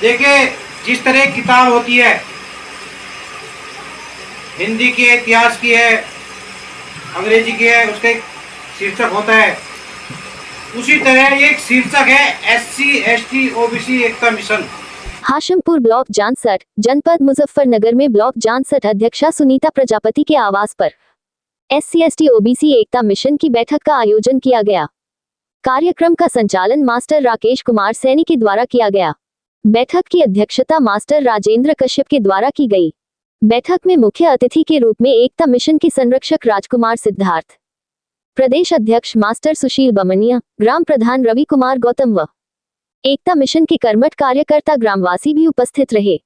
देखिए, जिस तरह की किताब होती है, हिंदी की है, इतिहास की है, अंग्रेजी की है, उसका एक शीर्षक होता है। उसी तरह एक शीर्षक है SC ST OBC एकता मिशन। हाशिमपुर ब्लॉक जानसठ जनपद मुजफ्फरनगर में ब्लॉक जानसठ अध्यक्षा सुनीता प्रजापति के आवास पर SC ST OBC एकता मिशन की बैठक का आयोजन किया गया। कार्यक्रम का संचालन मास्टर राकेश कुमार सैनी के द्वारा किया गया। बैठक की अध्यक्षता मास्टर राजेंद्र कश्यप के द्वारा की गई। बैठक में मुख्य अतिथि के रूप में एकता मिशन के संरक्षक राजकुमार सिद्धार्थ, प्रदेश अध्यक्ष मास्टर सुशील बमनिया, ग्राम प्रधान रवि कुमार गौतम व एकता मिशन के कर्मठ कार्यकर्ता ग्रामवासी भी उपस्थित रहे।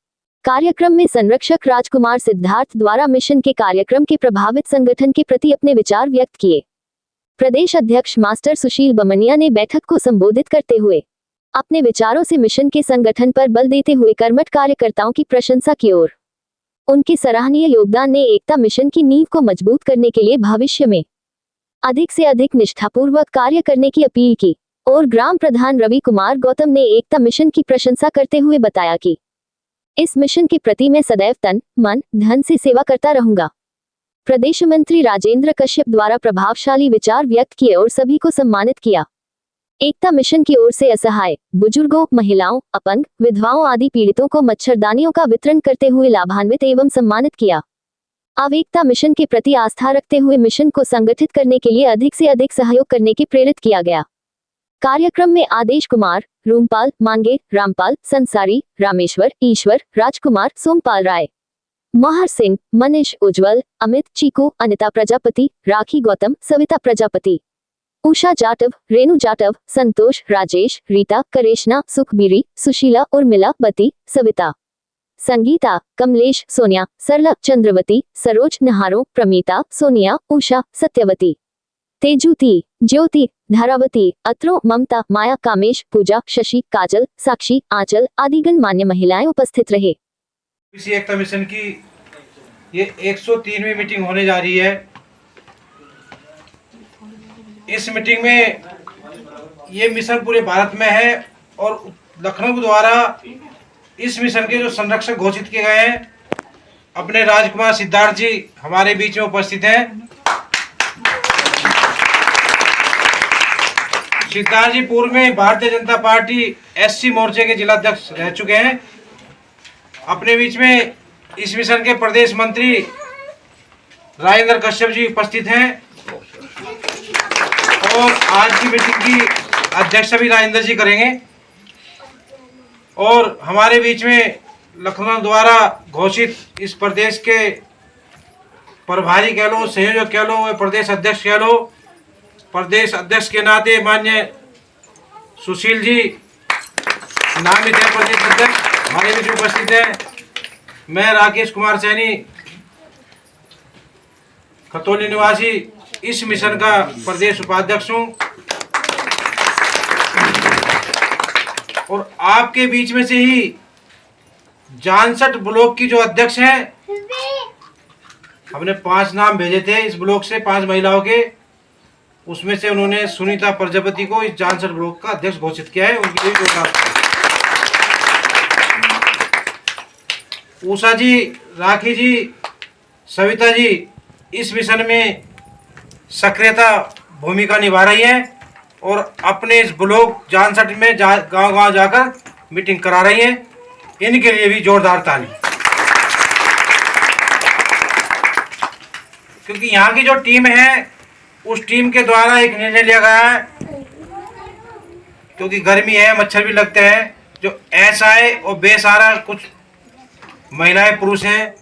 कार्यक्रम में संरक्षक राजकुमार सिद्धार्थ द्वारा मिशन के कार्यक्रम के प्रभावित संगठन के प्रति अपने विचार व्यक्त किए। प्रदेश अध्यक्ष मास्टर सुशील बमनिया ने बैठक को संबोधित करते हुए अपने विचारों से मिशन के संगठन पर बल देते हुए कर्मठ कार्यकर्ताओं की प्रशंसा की और उनके सराहनीय योगदान ने एकता मिशन की नींव को मजबूत करने के लिए भविष्य में अधिक से अधिक निष्ठापूर्वक कार्य करने की अपील की। और ग्राम प्रधान रवि कुमार गौतम ने एकता मिशन की प्रशंसा करते हुए बताया कि इस मिशन के प्रति मैं सदैव तन, मन, धन से सेवा करता रहूंगा। प्रदेश मंत्री राजेंद्र कश्यप द्वारा प्रभावशाली विचार व्यक्त किए और सभी को सम्मानित किया। एकता मिशन की ओर से असहाय, बुजुर्गों, महिलाओं, अपंग, विधवाओं आदि पीड़ितों को मच्छरदानियों का वितरण करते हुए लाभान्वित एवं सम्मानित किया। अब एकता मिशन के प्रति आस्था रखते हुए मिशन को संगठित करने के लिए अधिक से अधिक सहयोग करने के प्रेरित किया गया। कार्यक्रम में आदेश कुमार, रूमपाल, मांगे, रामपाल, संसारी, रामेश्वर, ईश्वर, राजकुमार, सोमपाल राय, महर सिंह, मनीष, उज्जवल, अमित, चीकू, अनिता प्रजापति, राखी गौतम, सविता प्रजापति, उषा जाटव, रेणु जाटव, संतोष, राजेश, रीता, करेशना, सुखबीरी, सुशीला, उर्मिला, बती, सविता, संगीता, कमलेश, सोनिया, सरला, चंद्रवती, सरोज, नहारो, प्रमीता, सोनिया, उषा, सत्यवती, तेजुती, ज्योति, धारावती, अत्रो, ममता, माया, कामेश, पूजा, शशि, काजल, साक्षी, आंचल आदि गणमान्य महिलाएं उपस्थित रहे। इसी एकता मिशन की ये 103वीं मीटिंग होने जा रही है। इस मीटिंग में ये मिशन पूरे भारत में है और लखनऊ द्वारा इस मिशन के जो संरक्षक घोषित किए गए हैं, अपने राजकुमार सिद्धार्थ जी हमारे बीच में उपस्थित हैं। सिद्धार्थ जी पूर्व में भारतीय जनता पार्टी SC मोर्चे के जिलाध्यक्ष रह चुके हैं। अपने बीच में इस मिशन के प्रदेश मंत्री राजेंद्र कश्यप जी उपस्थित हैं और आज की मीटिंग की अध्यक्षता भी राजेंद्र जी करेंगे। और हमारे बीच में लखनऊ द्वारा घोषित इस प्रदेश के प्रभारी कह लो, संयोजक कह लो, प्रदेश अध्यक्ष कह लो, प्रदेश अध्यक्ष के नाते माननीय सुशील जी नामित है प्रदेश अध्यक्ष, हमारे बीच उपस्थित है। मैं राकेश कुमार सैनी, खतौली निवासी, इस मिशन का प्रदेश उपाध्यक्ष हूँ। और आपके बीच में से ही जानसठ ब्लॉक की जो अध्यक्ष हैं, हमने 5 नाम भेजे थे इस ब्लॉक से, 5 महिलाओं के, उसमें से उन्होंने सुनीता प्रजापति को इस जानसठ ब्लॉक का अध्यक्ष घोषित किया है। उनकी भी उषा जी, राखी जी, सविता जी इस मिशन में सक्रियता भूमिका निभा रही हैं और अपने इस ब्लॉक जानसठ में गांव-गांव जाकर मीटिंग करा रही हैं। इनके लिए भी जोरदार ताली, क्योंकि यहाँ की जो टीम है उस टीम के द्वारा एक निर्णय लिया गया है, क्योंकि गर्मी है, मच्छर भी लगते हैं, जो SI और बेसहारा कुछ महिलाएं पुरुष हैं,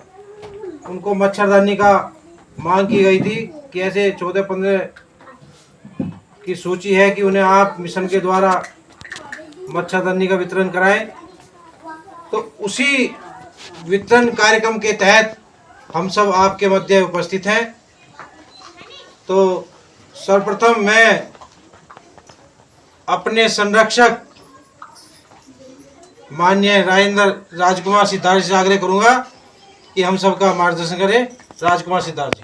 उनको मच्छरदानी का मांग की गई थी कि ऐसे 14-15 की सूची है कि उन्हें आप मिशन के द्वारा मच्छरदानी का वितरण कराएं। तो उसी वितरण कार्यक्रम के तहत हम सब आपके मध्य उपस्थित हैं। तो सर्वप्रथम मैं अपने संरक्षक माननीय राजकुमार सिद्धार्थ से आग्रह करूंगा कि हम सबका मार्गदर्शन करें। राजकुमार सिद्धार्थ जी।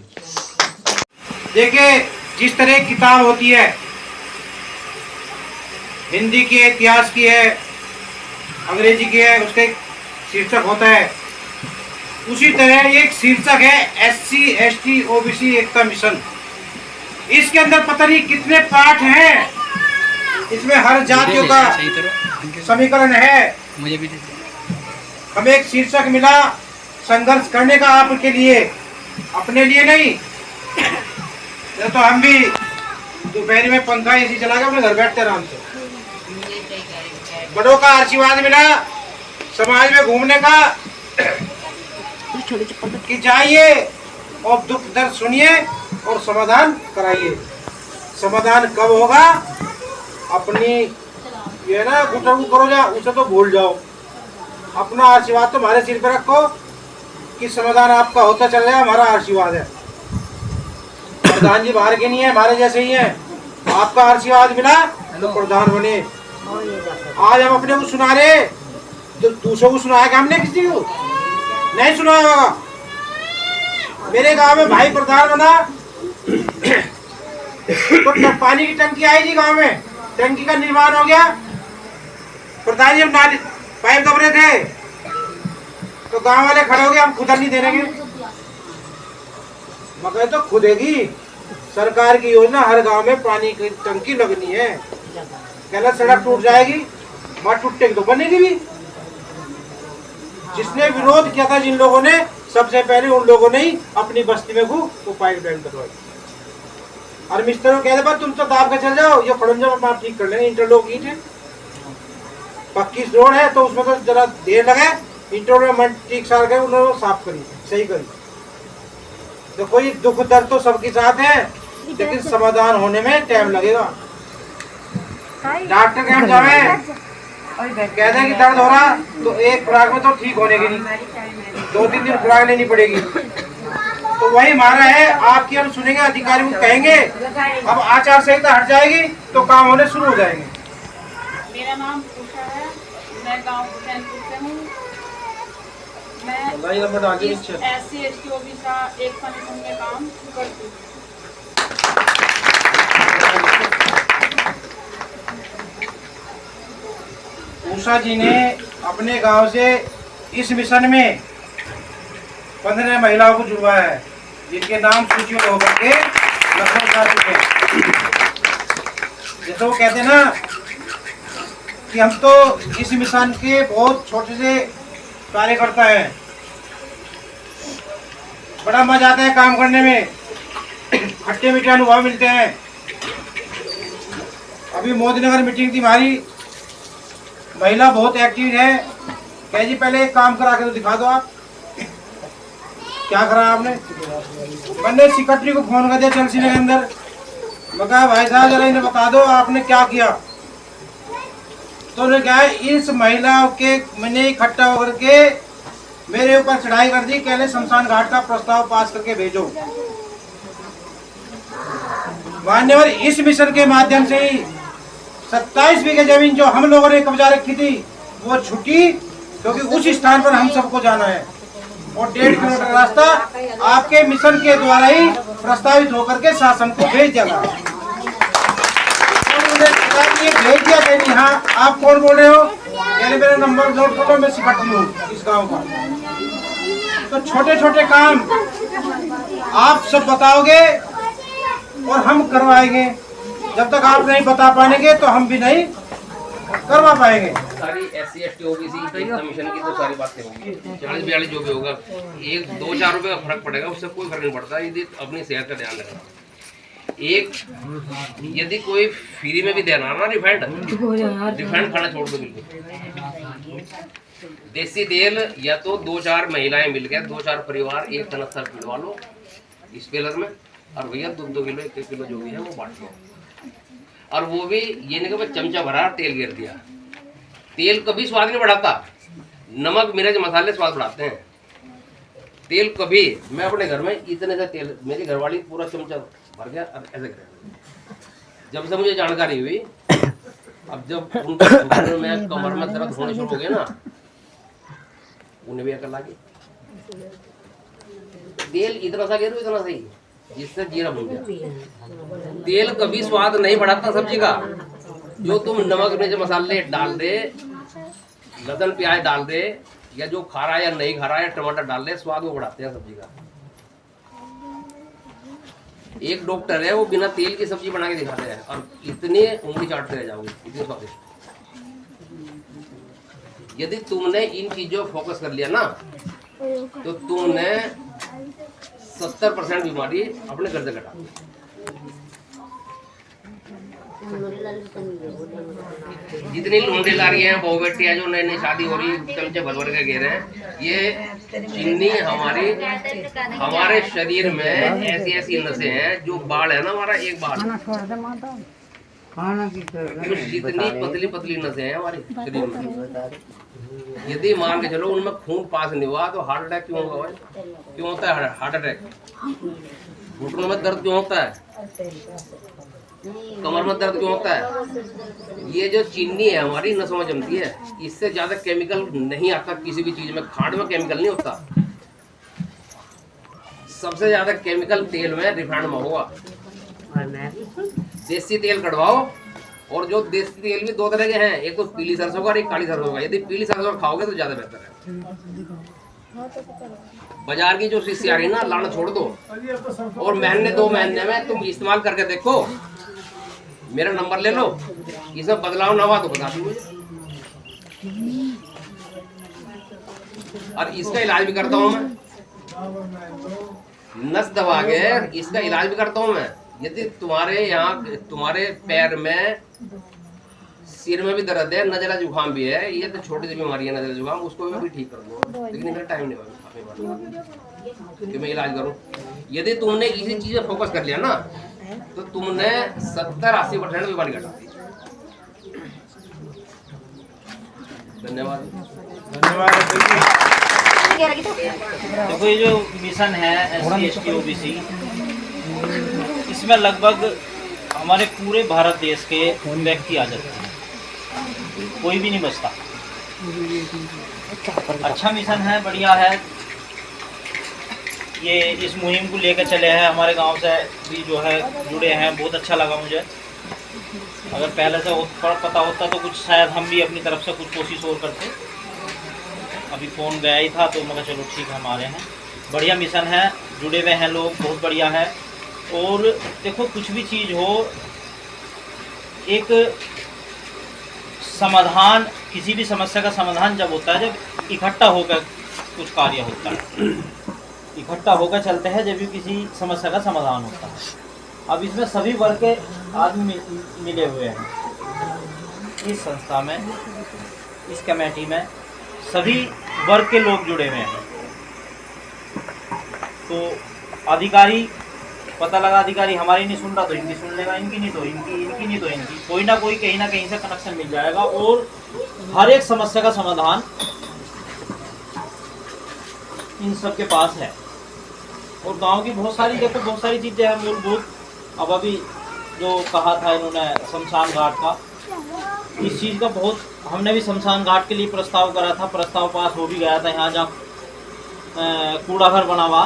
देखिए, जिस तरह की किताब होती है, हिंदी की है, इतिहास की है, अंग्रेजी की है, उसका एक शीर्षक होता है। उसी तरह एक शीर्षक है SC/ST OBC एकता मिशन। इसके अंदर पता नहीं कितने पाठ हैं, इसमें हर जातियों का समीकरण है। हमें एक शीर्षक मिला संघर्ष करने का आपके लिए, अपने लिए नहीं। तो हम भी दोपहर में पंखा एसी चला के अपने घर बैठते आराम से। बड़ों का आशीर्वाद मिला समाज में घूमने का कि जाइए और दुख दर्द सुनिए और समाधान कराइए। समाधान कब होगा? अपनी ये ना गुटरगु करो जा, उसे तो भूल जाओ। अपना आशीर्वाद तो हमारे सिर पर रखो कि समाधान आपका होता चल जाए, हमारा आशीर्वाद है। प्रधान जी बाहर के नहीं है, हमारे जैसे ही है। आपका आशीर्वाद मिला तो प्रधान बने। आज हम अपने को सुना रहे तो दूसरों को सुनाया क्या हमने? किसी को नहीं सुनाया होगा। मेरे गांव में भाई प्रधान बना तो पानी की टंकी आई जी गांव में, टंकी का निर्माण हो गया। प्रधान जी हम नाली पाइप दब रहे थे तो गांव वाले खड़े हो गए, हम खुदा नहीं देंगे। मगर तो खुदेगी, सरकार की योजना हर गांव में पानी की टंकी लगनी है। कहना सड़क टूट जाएगी, मत टूटेगी तो बनेगी भी। जिसने विरोध किया था जिन लोगों ने, सबसे पहले उन लोगों ने ही अपनी बस्ती में वो पाइप लाइन करवाई। और मिस्त्री को कहते तुम तो दाब के चल जाओ, ये खड़ंजा में आप ठीक कर लेंगे। इंटरलॉक ईंट है, पक्की रोड है तो उसमें तो जरा देर लगे। इंटरलॉक में ठीक सार गए, उन्होंने साफ करी, सही करी। देखो ये दुख दर्द तो सबके साथ है, लेकिन समाधान होने में टाइम लगेगा। डॉक्टर के हम जावे, कहते हैं कि दर्द हो रहा तो एक खुराक में तो ठीक होने की नहीं, 2-3 दिन खुराक लेनी पड़ेगी। तो वही हमारा है, आपकी हम सुनेंगे, अधिकारी को कहेंगे। अब आचार संहिता हट जाएगी तो काम होने शुरू हो जाएंगे। मेरा नाम उषा है, मैं गांव हुसैनपुर से हूँ। मैं SC/ST OBC एकता मिशन में काम करती हूँ। उषा जी ने अपने गांव से इस मिशन में 15 महिलाओं को जुड़वाया है, जिनके नाम सूची में होकर के लखनऊ जा चुके हैं। जैसे वो कहते हैं ना कि हम तो इस मिशन के बहुत छोटे से कार्यकर्ता हैं, बड़ा मजा आता है काम करने में, खट्टे मीठे अनुभव मिलते हैं। अभी मोदीनगर मीटिंग थी हमारी, महिला बहुत एक्टिव है। कह जी पहले एक काम करा के तो दिखा दो आप। क्या करा आपने? मैंने सेक्रेटरी को फोन कर दिया चलसी के अंदर, मैं कहा भाई साहब जरा इन्हें बता दो आपने क्या किया। तो उन्होंने कहा इस महिला के मैंने इकट्ठा होकर के मेरे ऊपर चढ़ाई कर दी, कहले शमशान घाट का प्रस्ताव पास करके भेजो। मान्यवर इस मिशन के माध्यम से ही 27 बीघे जमीन जो हम लोगों ने कब्जा रखी थी वो छुट्टी, क्योंकि उस स्थान पर हम सबको जाना है। और 1.5 किलोमीटर रास्ता आपके मिशन के द्वारा ही प्रस्तावित होकर के शासन को भेज दिया गया। ये भेज दिया कहीं नहीं। हाँ आप कौन बोल रहे हो? यानी मेरा नंबर नोट करो, मैं सेक्रेटरी हूँ इस गाँव का। तो छोटे छोटे काम आप सब बताओगे और हम करवाएंगे। जब तक आप नहीं बता पाएंगे तो हम भी नहीं करवा पाएंगे। सारी SC/ST OBC मिशन की तो सारी बातें होंगी, 40-42 जो भी होगा, 1-2-4 रुपए का फर्क पड़ेगा, उससे कोई फर्क नहीं पड़ता। यदि अपनी सेहत का ध्यान रखना। एक यदि कोई फ्री में भी देना ना रिफाइंड खाना छोड़ दो बिल्कुल। देसी तेल या तो 2-4 महिलाएं मिलकर 2-4 परिवार एक कनस्तर पिलवा लो इस पेलर में, और भैया 2-2 किलो 1-1 किलो जो भी है वो बांट लो। और वो भी ये नहीं कि चमचा भरा तेल गिर दिया। तेल कभी स्वाद नहीं बढ़ाता, नमक मिर्च मसाले स्वाद बढ़ाते हैं। तेल कभी, मैं अपने घर में इतने से तेल, मेरी घरवाली पूरा चमचा भर गया ऐसे कर। जब से मुझे जानकारी हुई, अब जब उनको में कमर में दर्द होने शुरू हो गया ना, उन्हें भी अकल आ गई। तेल इतना सा गिरो, इतना सही जिससे जीरा बन गया। तेल कभी स्वाद नहीं बढ़ाता सब्जी का। जो तुम नमक मिर्च मसाले डाल दे, लहसुन प्याज डाल दे, या जो खा रहा है या नहीं खा रहा है, या टमाटर डाल दे, स्वाद वो बढ़ाते हैं सब्जी का। एक डॉक्टर है वो बिना तेल की सब्जी बना के दिखाते हैं और इतनी उंगली चाटते रह जाओगे, इतनी स्वादिष्ट। यदि तुमने इन चीजों पर फोकस कर लिया ना तो तुमने 70% बीमारी अपने घर से घटा दी। जितनी लौंडे ला रही हैं, बहू बेटी है जो नई नई शादी हो रही है, चमचे भर भर के घेर रहे हैं, ये चीनी हमारे शरीर में ऐसी ऐसी नसें हैं जो बाढ़ है ना, हमारा एक बाढ़, जितनी पतली पतली नसें हैं हमारे शरीर में, यदि मान के चलो उनमें खून पास नहीं हुआ तो हार्ट अटैक क्यों होगा भाई? क्यों होता है हार्ट अटैक? घुटनों में दर्द क्यों होता है? कमर में दर्द क्यों होता है? ये जो चीनी है हमारी नसों में जमती है, इससे ज्यादा केमिकल नहीं आता किसी भी चीज में। खांड में केमिकल नहीं होता, सबसे ज्यादा केमिकल तेल में, रिफाइंड में होगा। देसी तेल कढ़वाओ, और जो देसी तेल भी दो तरह के हैं, एक तो पीली सरसों का और एक काली सरसों का। यदि पीली सरसों का खाओगे तो ज्यादा बेहतर है। बाजार की जो शीशी आ रही ना, लाना छोड़ दो, और महीने 2 महीने में तुम इस्तेमाल करके देखो, मेरा नंबर ले लो, इसमें बदलाव ना हुआ तो बता दो मुझे। और इसका इलाज भी करता हूँ मैं, नस दबा के इसका इलाज भी करता हूँ मैं। यदि तुम्हारे यहाँ, तुम्हारे पैर में, सिर में भी दर्द है, नजला जुकाम भी है, ये तो छोटी सी बीमारी है नजला जुकाम, उसको मैं भी ठीक कर दूंगा, लेकिन मेरा टाइम नहीं होगा कि मैं इलाज करूँ। यदि तुमने इसी चीज पे फोकस कर लिया ना तो तुमने 70-80% बीमारी घटा दी। धन्यवाद। देखो ये जो मिशन है SC OBC, इसमें लगभग हमारे पूरे भारत देश के व्यक्ति आ जाते हैं, कोई भी नहीं बचता। अच्छा मिशन है, बढ़िया है। ये इस मुहिम को लेकर चले हैं, हमारे गांव से भी जो है जुड़े हैं, बहुत अच्छा लगा मुझे। अगर पहले से पता होता तो कुछ शायद हम भी अपनी तरफ से कुछ कोशिश और करते। अभी फ़ोन गया ही था तो मैं चलो ठीक है हम आ रहे हैं। बढ़िया मिशन है, जुड़े हुए हैं लोग, बहुत बढ़िया है। और देखो कुछ भी चीज़ हो, एक समाधान, किसी भी समस्या का समाधान जब होता है जब इकट्ठा होकर कुछ कार्य होता है, इकट्ठा होकर चलते हैं जब भी किसी समस्या का समाधान होता है। अब इसमें सभी वर्ग के आदमी मिले हुए हैं इस संस्था में, इस कमेटी में सभी वर्ग के लोग जुड़े हुए हैं। तो अधिकारी, पता लगा अधिकारी हमारी नहीं सुन रहा तो इनकी सुन लेगा, इनकी नहीं तो इनकी, इनकी नहीं तो इनकी, कोई ना कोई कहीं ना कहीं से कनेक्शन मिल जाएगा और हर एक समस्या का समाधान इन सब के पास है। और गांव की बहुत सारी, देखो बहुत सारी चीज़ें हैं मूलभूत। अब अभी जो कहा था इन्होंने शमशान घाट का, इस चीज़ का बहुत, हमने भी शमशान घाट के लिए प्रस्ताव करा था, प्रस्ताव पास हो भी गया था। यहाँ जहाँ कूड़ा घर बना हुआ,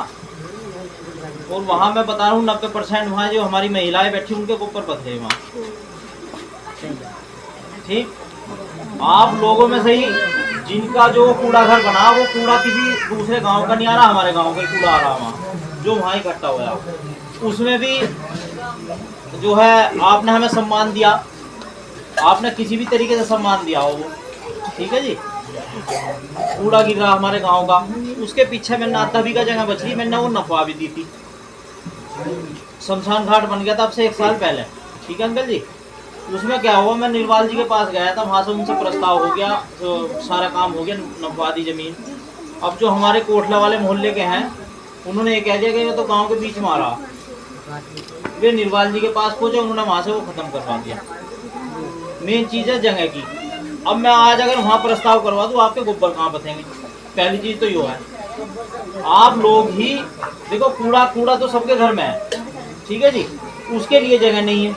और वहाँ मैं बता रहा हूँ 90% वहाँ जो हमारी महिलाएं बैठी उनके ऊपर पत्थर है वहाँ। ठीक, आप लोगों में से ही जिनका जो कूड़ा घर बना, वो कूड़ा किसी दूसरे गांव का नहीं आ रहा, हमारे गांव का कूड़ा आ रहा वहाँ, जो वहाँ इकट्ठा हुआ। उसमें भी जो है आपने हमें सम्मान दिया, आपने किसी भी तरीके से सम्मान दिया हो वो, ठीक है जी। कूड़ा गिर रहा हमारे गांव का, उसके पीछे मैंने आधा बीघा जगह बच रही, मैंने वो नफा भी दी थी। शमशान घाट बन गया था अब से 1 साल पहले, ठीक है अंकल जी। उसमें क्या हुआ, मैं निर्वाल जी के पास गया था, वहाँ से उनसे प्रस्ताव हो गया, तो सारा काम हो गया, नफा दी जमीन। अब जो हमारे कोठला वाले मोहल्ले के हैं, उन्होंने ये कह दिया कि मैं तो गाँव के बीच में आ रहा। वे निर्वाल जी के पास पहुँचे, उन्होंने वहाँ से वो ख़त्म करवा दिया। मेन चीज़ है जगह की। अब मैं आज अगर वहाँ प्रस्ताव करवा दूँ, आपके गोबर कहाँ बचेंगे? पहली चीज़ तो ये है, आप लोग ही देखो, कूड़ा तो सबके घर में है, ठीक है जी। उसके लिए जगह नहीं है,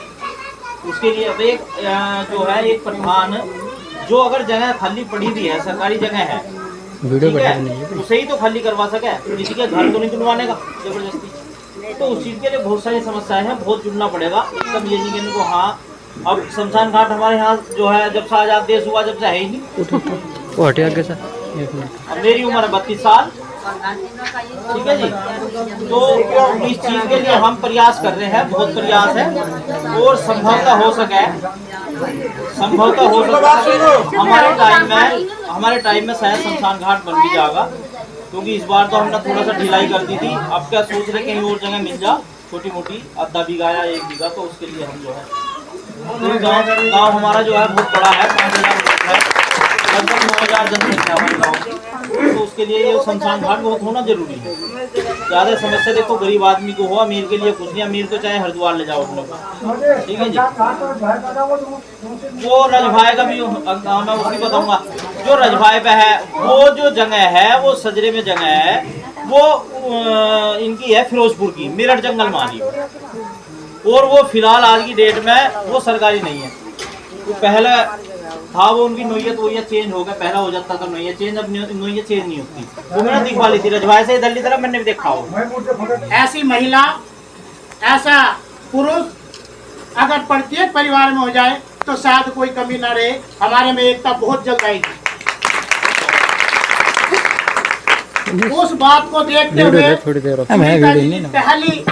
उसके लिए अब एक जो है एक प्रधान, जो अगर जगह खाली पड़ी भी है, सरकारी जगह है, ठीक है, उसे ही तो खाली करवा सके, किसी के घर तो नहीं तुलवाने का जबरदस्ती। तो उस चीज़ के लिए बहुत सारी समस्याएं हैं, बहुत जुड़ना पड़ेगा। एकदम ये नहीं कि इनको हाँ, अब शमशान घाट हमारे यहाँ जो है जब से आज़ाद देश हुआ जब से है ही नहीं, वो हटे आगे सर, एक मिनट। अब मेरी उम्र है 32 साल, ठीक है जी। तो इस चीज़ के लिए हम प्रयास कर रहे हैं, बहुत प्रयास है, और संभवतः हो सके हमारे टाइम में शायद शमशान घाट बन भी जाएगा, क्योंकि इस बार तो हमने थोड़ा सा ढिलाई कर दी थी। अब क्या सोच रहे कहीं और जगह मिल जा, छोटी मोटी आधा बीघा या 1 बीघा, तो उसके लिए हम जो है, तो गाँव हमारा जो है बहुत बड़ा है, 5000 है, लगभग 9000 जनसंख्या हमारे गाँव की। तो उसके लिए ये शमशान घाट बहुत होना जरूरी है। ज़्यादा समस्या देखो गरीब आदमी को हो, अमीर के लिए कुछ नहीं, अमीर तो चाहे हरिद्वार ले जाओ अपने को, ठीक है जी। वो रजभाई का भी मैं उसकी बताऊंगा, जो रजभाई पे है, वो जो जगह है वो सजरे में जगह है, वो इनकी है फिरोजपुर की, मेरठ जंगल मानी, और वो फिलहाल आज की डेट में वो सरकारी नहीं है। तो पहले था वो उनकी नोयत वोयत चेंज हो गया, पहला हो जाता था नोयत चेंज, अब नोयत चेंज नहीं होती। वो मैंने दिखवा ली थी रजवाए से इधर की तरफ, मैंने भी देखा हो। ऐसी महिला, ऐसा पुरुष अगर प्रत्येक परिवार में हो जाए तो शायद कोई कमी ना रहे, हमारे में एकता बहुत जल्द आएगी। उस बात को देखते हुए पहली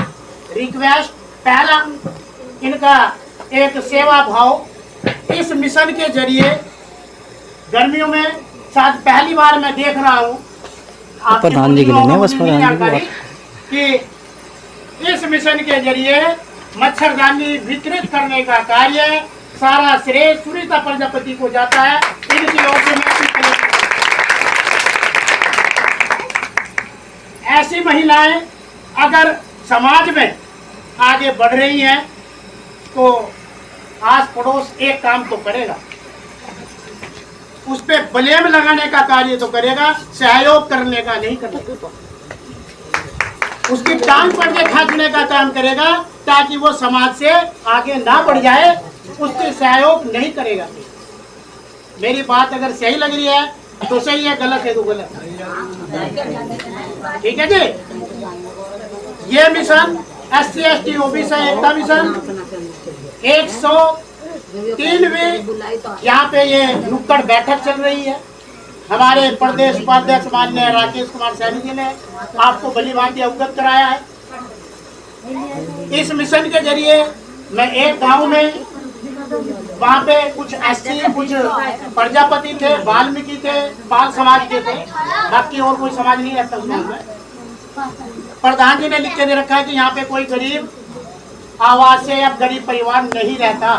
रिक्वेस्ट, पहला इनका एक सेवा भाव, इस मिशन के जरिए गर्मियों में शायद पहली बार मैं देख रहा हूँ प्रधान जी के लिए बस प्रधान कि इस मिशन के जरिए मच्छरदानी वितरित करने का कार्य सारा श्रेय सुनीता प्रजापति को जाता है। इनकी ओर से मैं ऐसी महिलाएं अगर समाज में आगे बढ़ रही हैं तो आस पड़ोस एक काम तो करेगा, उस पे ब्लेम लगाने का कार्य तो करेगा, सहयोग करने का नहीं करेगा। उसकी टांग पड़ के खींचने का काम करेगा ताकि वो समाज से आगे ना बढ़ जाए, उसके सहयोग नहीं करेगा। मेरी बात अगर सही लग रही है तो सही है, गलत है तो गलत, ठीक है जी। ये मिशन SC/ST OBC एकता मिशन 103वीं यहाँ पे ये नुक्कड़ बैठक चल रही है। हमारे प्रदेश उपाध्यक्ष माननीय राकेश कुमार सैनी जी ने आपको भली भांति अवगत कराया है। इस मिशन के जरिए मैं एक गांव में, वहाँ पे कुछ SC, कुछ प्रजापति थे, वाल्मीकि थे, पाल समाज के थे, बाकी और कोई समाज नहीं रहता उस गाँव में। प्रधान जी ने लिख के दे रखा है कि यहाँ पे कोई गरीब आवास से अब गरीब परिवार नहीं रहता।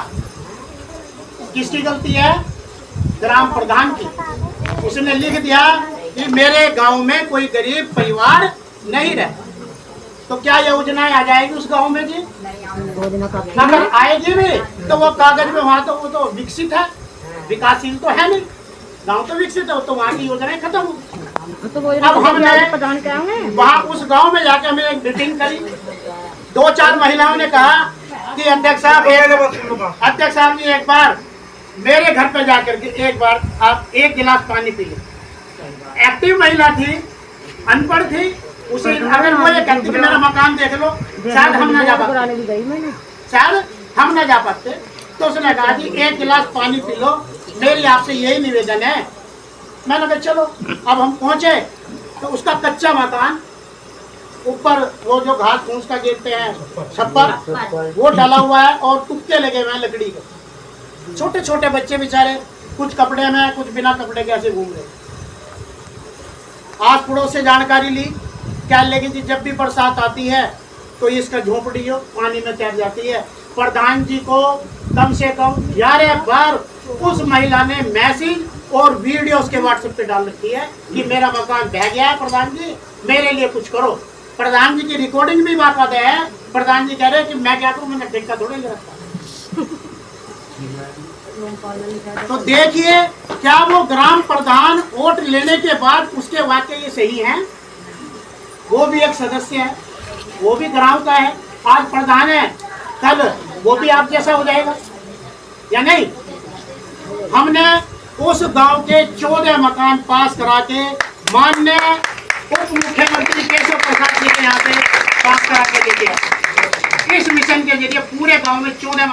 किसकी गलती है? ग्राम प्रधान की। उसने लिख दिया कि मेरे गांव में कोई गरीब परिवार नहीं रहता। तो क्या ये योजना आ जाएगी उस गांव में जी? अगर आएगी भी तो वो कागज में, वहाँ तो वो तो विकसित है, विकासशील तो है नहीं। गांव तो विकसित है, तो वहाँ की योजनाएं खत्म हो। अब हमने वहाँ उस गांव में जाकर हमने एक मीटिंग करी। 2-4 महिलाओं ने कहा कि अध्यक्ष साहब जी एक बार मेरे घर पे जाकर के एक बार आप 1 गिलास पानी पिए। एक्टिव महिला थी, अनपढ़ थी, उसे अगर वो ये कहती कि मेरा मकान देख लो, शायद हम ना जा पाते, तो उसने कहा कि 1 गिलास पानी पी लो, मेरी आपसे यही निवेदन है। मैंने कहा चलो। अब हम पहुंचे तो उसका कच्चा मकान, ऊपर वो जो घास फूस का गिरते हैं छप्पर, वो डाला हुआ है और तुक्के लगे हुए हैं लकड़ी के। छोटे छोटे बच्चे बेचारे, कुछ कपड़े में, कुछ बिना कपड़े के ऐसे घूम रहे। आस पड़ोस से जानकारी ली, क्या लेगी जी, जब भी बरसात आती है तो इसका झोपड़ी हो पानी में तैर जाती है। प्रधान जी को कम से कम 11 बार उस महिला ने मैसेज और वीडियो उसके व्हाट्सएप पे डाल रखी है कि मेरा मकान बह गया है, प्रधान जी मेरे लिए कुछ करो। प्रधान जी की रिकॉर्डिंग भी बाकायदा है। प्रधान जी कह रहे हैं कि मैं क्या करूं, मैंने ठेका थोड़े ले रखा। तो देखिए, क्या वो ग्राम प्रधान वोट लेने के बाद उसके वाकई ये सही हैं? वो भी एक सदस्य है, वो भी गांव का है, आज प्रधान है, कल वो भी आप जैसा हो जाएगा या नहीं? हमने उस गांव के 14 मकान पास करा के माननीय उप मुख्यमंत्री केशव प्रसाद जी के यहाँ पे पास करा के लेके आए। इस मिशन के जरिए पूरे गांव में 14